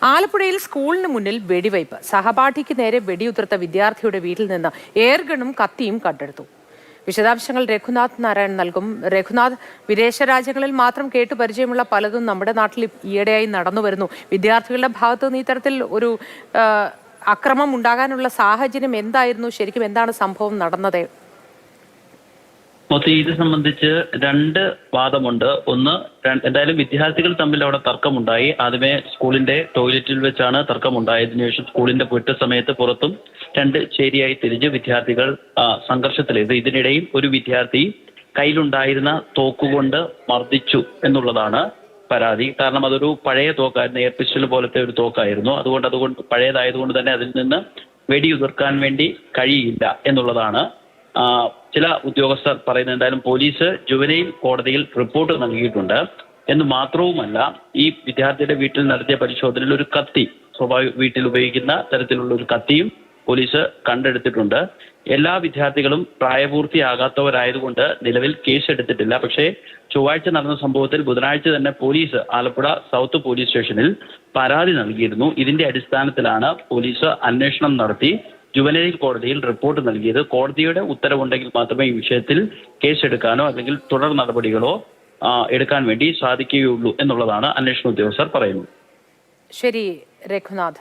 ആലപ്പുഴയിൽ സ്കൂളിന് മുന്നിൽ വെടിവയ്പ്. സഹപാഠിക്ക് നേരെ വെടിയുതിർത്ത വിദ്യാർത്ഥിയുടെ വീട്ടിൽ നിന്ന് എയർഗണും കത്തിയും കണ്ടെടുത്തു. വിശദാംശങ്ങൾ രഘുനാഥ് നാരായൺ നൽകും. രഘുനാഥ്, വിദേശ രാജ്യങ്ങളിൽ മാത്രം കേട്ടു പരിചയമുള്ള പലതും നമ്മുടെ നാട്ടിൽ ഈയിടെയായി നടന്നു വരുന്നു. വിദ്യാർത്ഥികളുടെ ഭാഗത്തു നിന്ന് ഇത്തരത്തിൽ ഒരു അക്രമം ഉണ്ടാകാനുള്ള സാഹചര്യം എന്തായിരുന്നു? ശരിക്കും എന്താണ് സംഭവം നടന്നത്? ഇത് സംബന്ധിച്ച് രണ്ട് വാദമുണ്ട്. ഒന്ന്, എന്തായാലും വിദ്യാർത്ഥികൾ തമ്മിൽ അവിടെ തർക്കമുണ്ടായി. ആദ്യമേ സ്കൂളിന്റെ ടോയ്ലറ്റിൽ വെച്ചാണ് തർക്കമുണ്ടായതിനു ശേഷം സ്കൂളിന്റെ വിട്ട സമയത്ത് പുറത്തും രണ്ട് ചേരിയായി തിരിഞ്ഞ് വിദ്യാർത്ഥികൾ സംഘർഷത്തിലേത്. ഇതിനിടയിൽ ഒരു വിദ്യാർത്ഥി കയ്യിലുണ്ടായിരുന്ന തോക്കുകൊണ്ട് മർദ്ദിച്ചു എന്നുള്ളതാണ് പരാതി. കാരണം അതൊരു പഴയ തോക്കായിരുന്നു, എയർ പിസ്റ്റൾ പോലത്തെ ഒരു തോക്കായിരുന്നു. അതുകൊണ്ട് പഴയതായതുകൊണ്ട് തന്നെ അതിൽ നിന്ന് വെടിയുതിർക്കാൻ വേണ്ടി കഴിയില്ല എന്നുള്ളതാണ് ചില ഉദ്യോഗസ്ഥർ പറയുന്നത്. എന്തായാലും പോലീസ് ജുവനൈൽ കോടതിയിൽ റിപ്പോർട്ട് നൽകിയിട്ടുണ്ട്. എന്ന് മാത്രവുമല്ല, ഈ വിദ്യാർത്ഥിയുടെ വീട്ടിൽ നടത്തിയ പരിശോധനയിൽ ഒരു കത്തി, വീട്ടിൽ ഉപയോഗിക്കുന്ന തരത്തിലുള്ള ഒരു കത്തിയും പോലീസ് കണ്ടെടുത്തിട്ടുണ്ട്. എല്ലാ വിദ്യാർത്ഥികളും പ്രായപൂർത്തിയാകാത്തവരായതുകൊണ്ട് നിലവിൽ കേസ് എടുത്തിട്ടില്ല. പക്ഷേ ചൊവ്വാഴ്ച നടന്ന സംഭവത്തിൽ ബുധനാഴ്ച തന്നെ പോലീസ് ആലപ്പുഴ സൗത്ത് പോലീസ് സ്റ്റേഷനിൽ പരാതി നൽകിയിരുന്നു. ഇതിന്റെ അടിസ്ഥാനത്തിലാണ് പോലീസ് അന്വേഷണം നടത്തി ജുവനൈൽ കോടതിയിൽ റിപ്പോർട്ട് നൽകിയത്. കോടതിയുടെ ഉത്തരവുണ്ടെങ്കിൽ മാത്രമേ ഈ വിഷയത്തിൽ കേസെടുക്കാനോ അല്ലെങ്കിൽ തുടർ നടപടികളോ എടുക്കാൻ വേണ്ടി സാധിക്കുകയുള്ളൂ എന്നുള്ളതാണ് അന്വേഷണ ഉദ്യോഗസ്ഥർ പറയുന്നത്. ശരി രഘുനാഥ്.